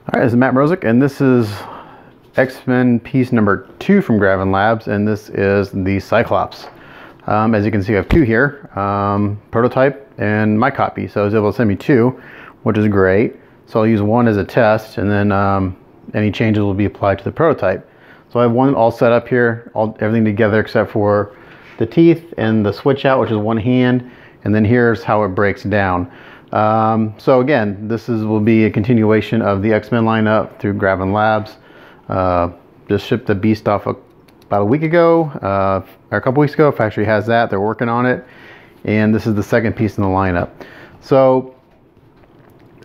Alright, this is Matt Mrozik, and this is X-Men piece number 2 from Graven Labs, and this is the Cyclops. As you can see, I have 2 here, prototype and my copy, so I was able to send me 2, which is great. So I'll use one as a test, and then any changes will be applied to the prototype. So I have one all set up here, everything together except for the teeth and the switch out, which is one hand, and then here's how it breaks down. So again, this will be a continuation of the X-Men lineup through Graven Labs. Just shipped the Beast off about a week ago, or a couple weeks ago. Factory has that, they're working on it. And this is the second piece in the lineup. So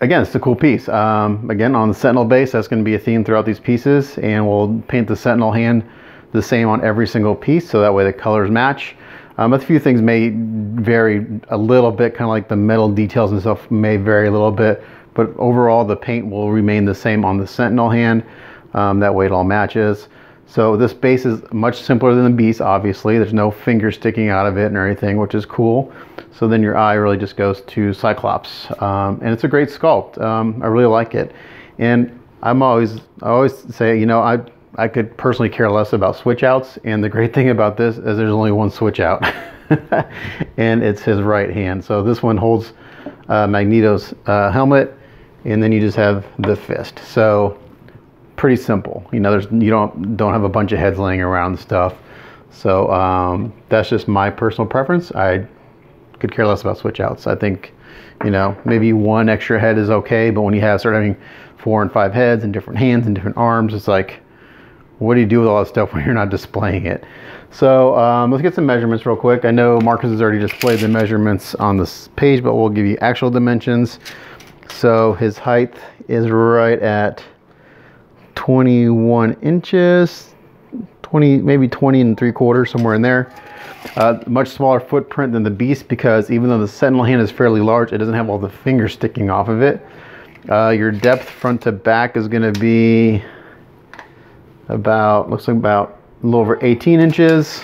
again, it's a cool piece. Again, on the Sentinel base, that's going to be a theme throughout these pieces, and we'll paint the Sentinel hand the same on every single piece, so that way the colors match. A few things may vary a little bit, kind of like the metal details and stuff may vary a little bit, but overall the paint will remain the same on the Sentinel hand. That way it all matches. So this base is much simpler than the Beast, obviously. There's no finger sticking out of it or anything, which is cool. So then your eye really just goes to Cyclops. And it's a great sculpt. I really like it. And I always say, you know, I could personally care less about switch outs, and the great thing about this is there's only one switch out and it's his right hand. So this one holds Magneto's helmet, and then you just have the fist. So pretty simple. You know, you don't have a bunch of heads laying around and stuff. So that's just my personal preference. I could care less about switch outs. I think, you know, maybe one extra head is okay, but when you start having 4 and 5 heads and different hands and different arms, it's like, what do you do with all that stuff when you're not displaying it? So let's get some measurements real quick. I know Marcus has already displayed the measurements on this page, but we'll give you actual dimensions. So his height is right at 21 inches, maybe 20 3/4, somewhere in there. Much smaller footprint than the Beast, because even though the Sentinel hand is fairly large, it doesn't have all the fingers sticking off of it. Your depth front to back is going to be looks like about a little over 18 inches,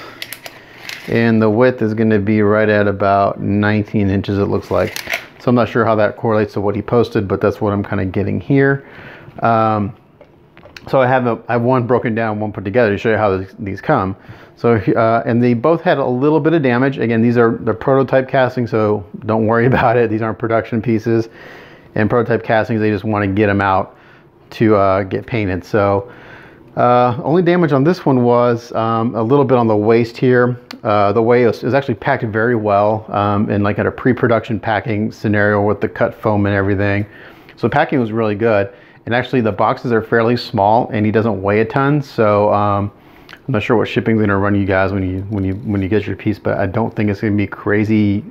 and the width is going to be right at about 19 inches, it looks like. So I'm not sure how that correlates to what he posted, but that's what I'm kind of getting here. So I have one broken down, one put together to show you how these come. So and they both had a little bit of damage. Again, they're prototype casting, so don't worry about it. These aren't production pieces. And prototype castings, they just want to get them out to get painted. So only damage on this one was a little bit on the waist here. The waist is actually packed very well, in like at a pre-production packing scenario with the cut foam and everything. So packing was really good. And actually the boxes are fairly small, and he doesn't weigh a ton. So I'm not sure what shipping's gonna run you guys when you get your piece, but I don't think it's gonna be crazy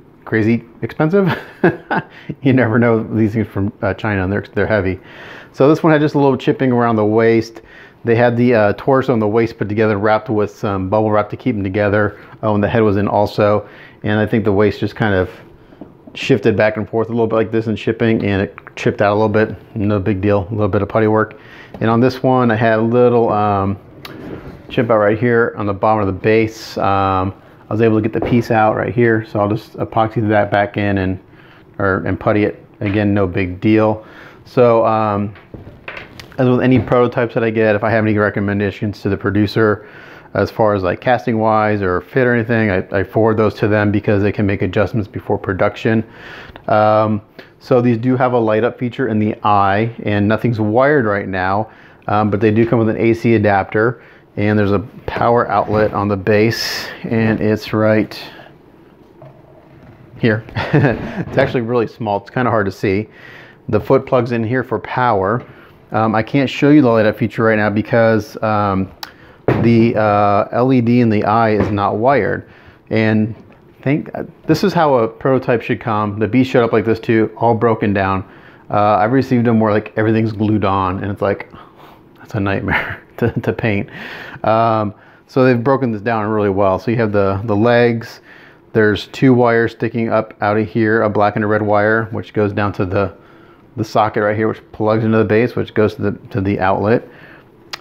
expensive. You never know, these things from China, and they're heavy. So this one had just a little chipping around the waist. They had the torso and the waist put together, wrapped with some bubble wrap to keep them together. Oh, and the head was in also. And I think the waist just kind of shifted back and forth a little bit like this in shipping, and it chipped out a little bit. No big deal, a little bit of putty work. And on this one, I had a little chip out right here on the bottom of the base. I was able to get the piece out right here, so I'll just epoxy that back in and putty it. Again, no big deal. So as with any prototypes that I get, if I have any recommendations to the producer as far as like casting wise or fit or anything, I forward those to them, because they can make adjustments before production. So these do have a light up feature in the eye, and nothing's wired right now, but they do come with an AC adapter, and there's a power outlet on the base, and it's right here. It's actually really small, it's kind of hard to see. The foot plugs in here for power. I can't show you the light up feature right now because the LED in the eye is not wired. And this is how a prototype should come. The Beast showed up like this too, all broken down. I've received them where like everything's glued on, and it's like, that's a nightmare to paint. So they've broken this down really well. So you have the legs. There's 2 wires sticking up out of here, a black and a red wire, which goes down to the socket right here, which plugs into the base, which goes to the outlet.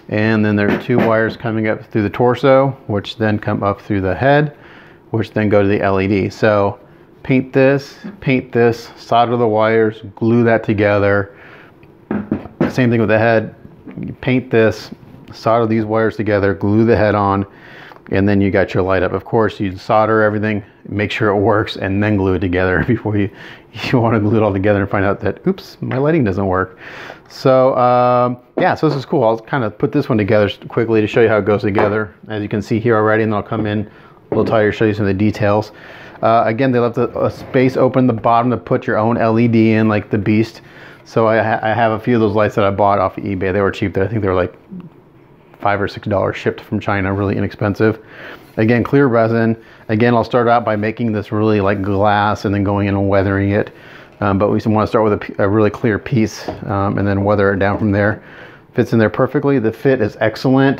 And then there's 2 wires coming up through the torso, which then come up through the head, which then go to the LED. So paint this, solder the wires, glue that together, Same thing with the head. You paint this, solder these wires together, glue the head on, and then you got your light up. Of course, you solder everything, make sure it works, and then glue it together before you want to glue it all together and find out that, oops, my lighting doesn't work. So yeah, so this is cool. I'll kind of put this one together quickly to show you how it goes together. As you can see here already, and then I'll come in a little tighter to show you some of the details. Again, they left a space open at the bottom to put your own LED in, like the Beast. So I have a few of those lights that I bought off of eBay. They were cheap. I think they were like $5 or $6 shipped from China, really inexpensive. Again, clear resin. Again, I'll start out by making this really like glass and then going in and weathering it. But we want to start with a really clear piece and then weather it down from there. Fits in there perfectly. The fit is excellent.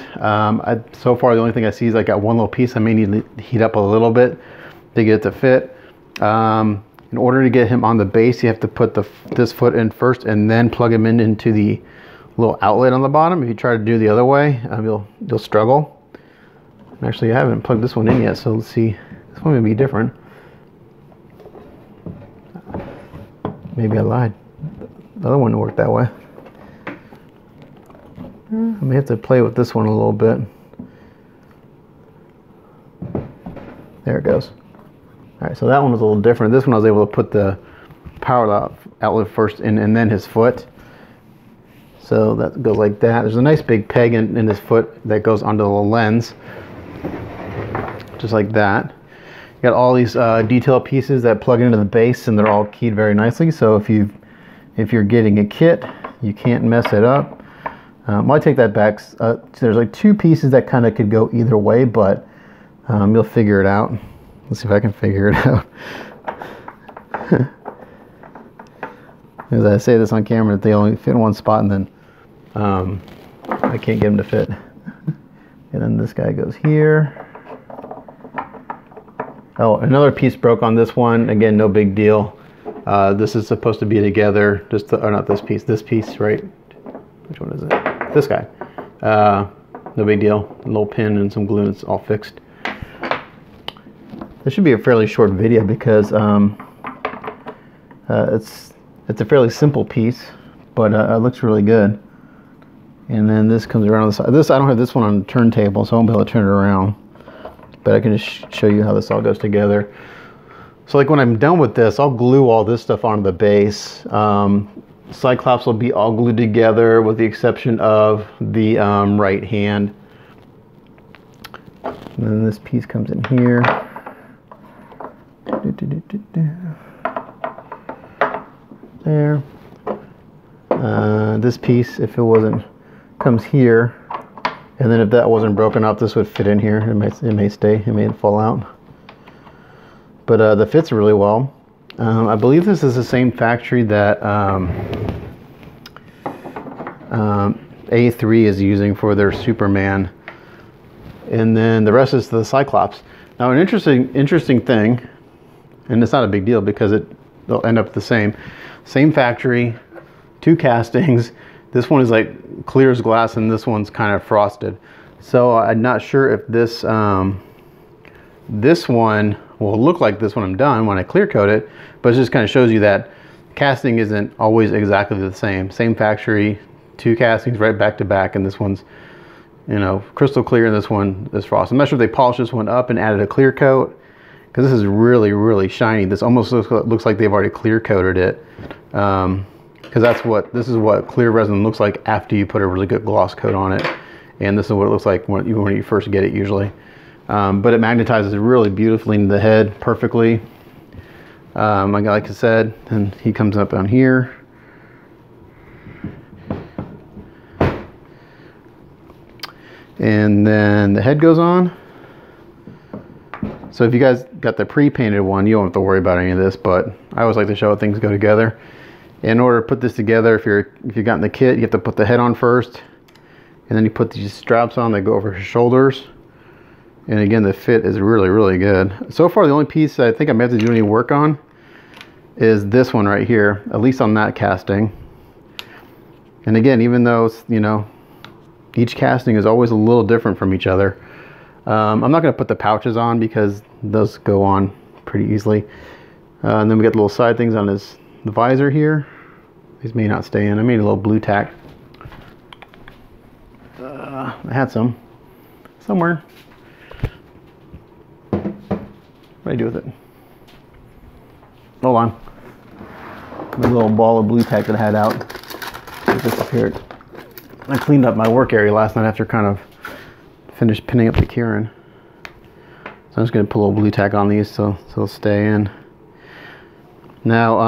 So far, the only thing I see is I got one little piece I may need to heat up a little bit to get it to fit. In order to get him on the base, you have to put this foot in first and then plug him into the little outlet on the bottom. If you try to do the other way, you'll struggle. Actually, I haven't plugged this one in yet, so let's see. This one may be different. Maybe I lied. The other one worked that way. I may have to play with this one a little bit. There it goes. All right, so that one was a little different. This one I was able to put the power outlet first in and then his foot. So that goes like that. There's a nice big peg in his foot that goes onto the lens. Just like that. You got all these detail pieces that plug into the base, and they're all keyed very nicely. So if you're getting a kit, you can't mess it up. Well, I take that back. There's like two pieces that kind of could go either way, but you'll figure it out. Let's see if I can figure it out. As I say this on camera, that they only fit in one spot, and then I can't get them to fit. And then this guy goes here. Oh, another piece broke on this one. Again, no big deal. This is supposed to be together. Or not this piece, right? Which one is it? This guy. No big deal. A little pin and some glue, and it's all fixed. This should be a fairly short video because it's a fairly simple piece, but it looks really good. And then this comes around the side. I don't have this one on the turntable, so I won't be able to turn it around. But I can just show you how this all goes together. So like when I'm done with this, I'll glue all this stuff onto the base. Cyclops will be all glued together with the exception of the right hand. And then this piece comes in here. There. This piece, if it wasn't, comes here. And then if that wasn't broken up, this would fit in here. It may stay. It may fall out. But the fits really well. I believe this is the same factory that A3 is using for their Superman. And then the rest is the Cyclops. Now an interesting thing, and it's not a big deal because they'll end up the same factory, two castings. This one is like clear as glass and this one's kind of frosted. So I'm not sure if this one will look like this when I'm done, when I clear coat it, but it just kind of shows you that casting isn't always exactly the same. Same factory, two castings right back to back, and this one's, you know, crystal clear and this one is frosted. I'm not sure if they polished this one up and added a clear coat, because this is really, really shiny. This almost looks like they've already clear coated it. Because this is what clear resin looks like after you put a really good gloss coat on it. And this is what it looks like when you first get it usually. But it magnetizes really beautifully into the head, perfectly. Like I said, and he comes up on here. And then the head goes on. So if you guys got the pre-painted one, you don't have to worry about any of this, but I always like to show how things go together. In order to put this together, if you've gotten the kit, you have to put the head on first, and then you put these straps on that go over his shoulders. And again, the fit is really, really good. So far, the only piece I think I may have to do any work on is this one right here, at least on that casting. And again, even though, you know, each casting is always a little different from each other. I'm not going to put the pouches on because those go on pretty easily. And then we got the little side things on the visor here. These may not stay in. I made a little blue tack I had some somewhere. What do I do with it? Hold on. The little ball of blue tack that I had out, it disappeared. I cleaned up my work area last night after kind of finished pinning up the keyring. So I'm just going to put a little blue tack on these so they'll stay in. Now,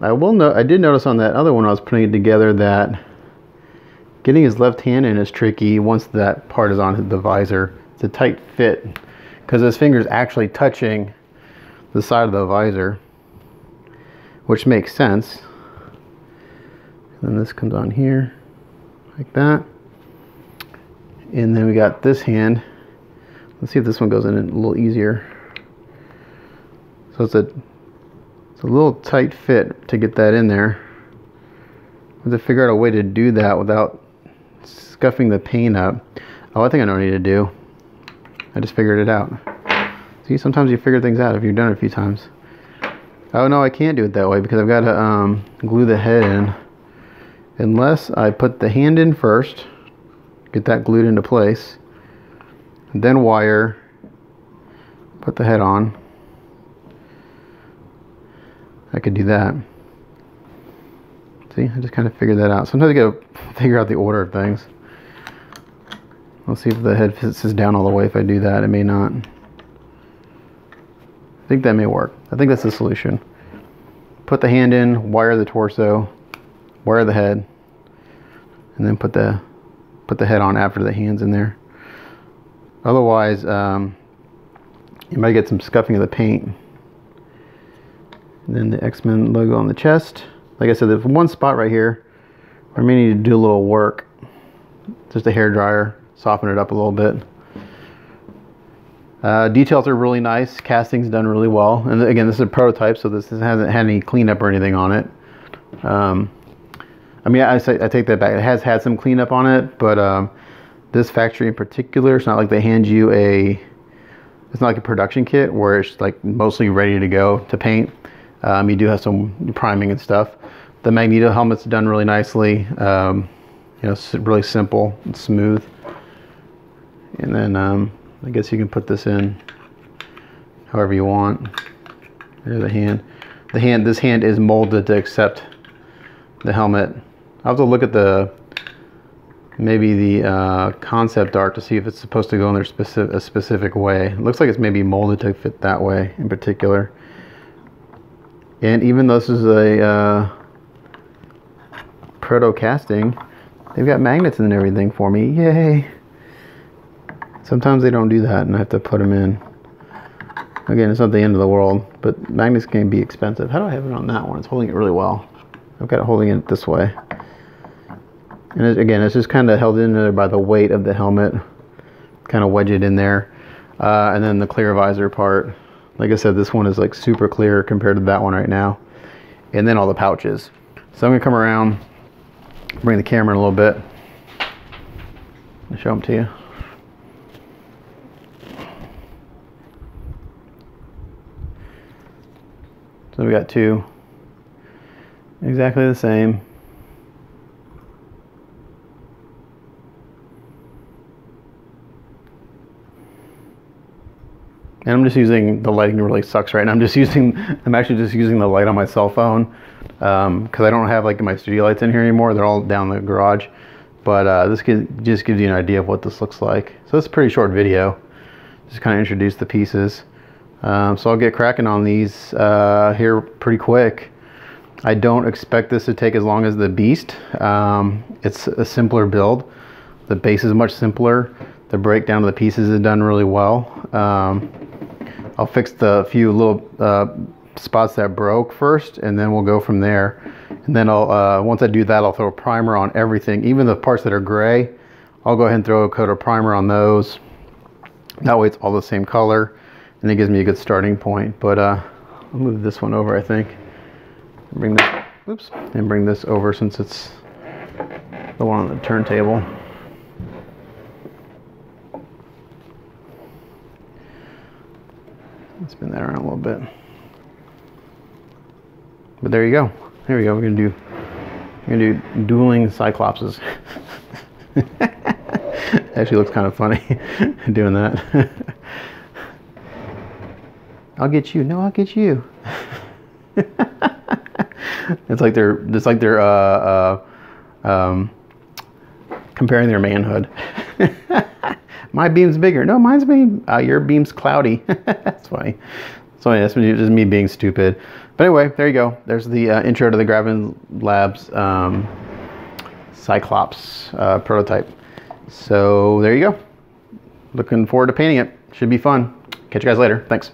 I did notice on that other one I was putting it together that getting his left hand in is tricky once that part is on the visor. It's a tight fit because his finger's actually touching the side of the visor, which makes sense. And then this comes on here like that. And then we got this hand. Let's see if this one goes in a little easier. So it's a little tight fit to get that in there. I have to figure out a way to do that without scuffing the paint up. Oh, I think I know what I need to do. I just figured it out. See, sometimes you figure things out if you've done it a few times. Oh no, I can't do it that way because I've got to glue the head in. Unless I put the hand in first, get that glued into place, then wire, put the head on. I could do that. See, I just kind of figured that out. Sometimes you gotta figure out the order of things. I'll see if the head fits down all the way. If I do that, it may not. I think that may work. I think that's the solution. Put the hand in, wire the torso, wire the head, and then put the head on after the hand's in there. Otherwise, you might get some scuffing of the paint. And then the X-Men logo on the chest. Like I said, there's one spot right here where I may need to do a little work. Just a hair dryer, soften it up a little bit. Details are really nice. Casting's done really well. And again, this is a prototype, so this hasn't had any cleanup or anything on it. I mean, I take that back. It has had some cleanup on it, but this factory in particular, it's not like they hand you it's not like a production kit where it's like mostly ready to go to paint. You do have some priming and stuff. The Magneto helmet's done really nicely. You know, it's really simple and smooth. And then I guess you can put this in however you want. There's the hand. This hand is molded to accept the helmet. I'll have to look at maybe the concept art to see if it's supposed to go in there a specific way. It looks like it's maybe molded to fit that way in particular. And even though this is a proto casting, they've got magnets and everything for me. Yay! Sometimes they don't do that and I have to put them in. Again, it's not the end of the world, but magnets can be expensive. How do I have it on that one? It's holding it really well. I've got it holding it this way. And again, it's just kind of held in there by the weight of the helmet. Kind of wedge it in there. And then the clear visor part. Like I said, this one is like super clear compared to that one right now. And then all the pouches. So I'm going to come around, bring the camera in a little bit, and show them to you. So we got two. Exactly the same. And I'm just using, the lighting really sucks right now. I'm actually just using the light on my cell phone because I don't have like my studio lights in here anymore. They're all down the garage. But this just gives you an idea of what this looks like. So it's a pretty short video. Just kind of introduce the pieces. So I'll get cracking on these here pretty quick. I don't expect this to take as long as the Beast. It's a simpler build. The base is much simpler. The breakdown of the pieces is done really well. I'll fix the few little spots that broke first, and then we'll go from there. And then once I do that, I'll throw a primer on everything, even the parts that are gray. I'll go ahead and throw a coat of primer on those. That way it's all the same color, and it gives me a good starting point. But I'll move this one over, I think. Bring this over since it's the one on the turntable. Spin that around a little bit. But there you go. There we go. We're gonna do dueling Cyclopses. Actually looks kind of funny doing that. I'll get you. No, I'll get you. It's like they're comparing their manhood. My beam's bigger. No, mine's beam. Your beam's cloudy. That's funny. So anyway, that's just me being stupid. But anyway, there you go. There's the intro to the Graven Labs Cyclops prototype. So there you go. Looking forward to painting it. Should be fun. Catch you guys later. Thanks.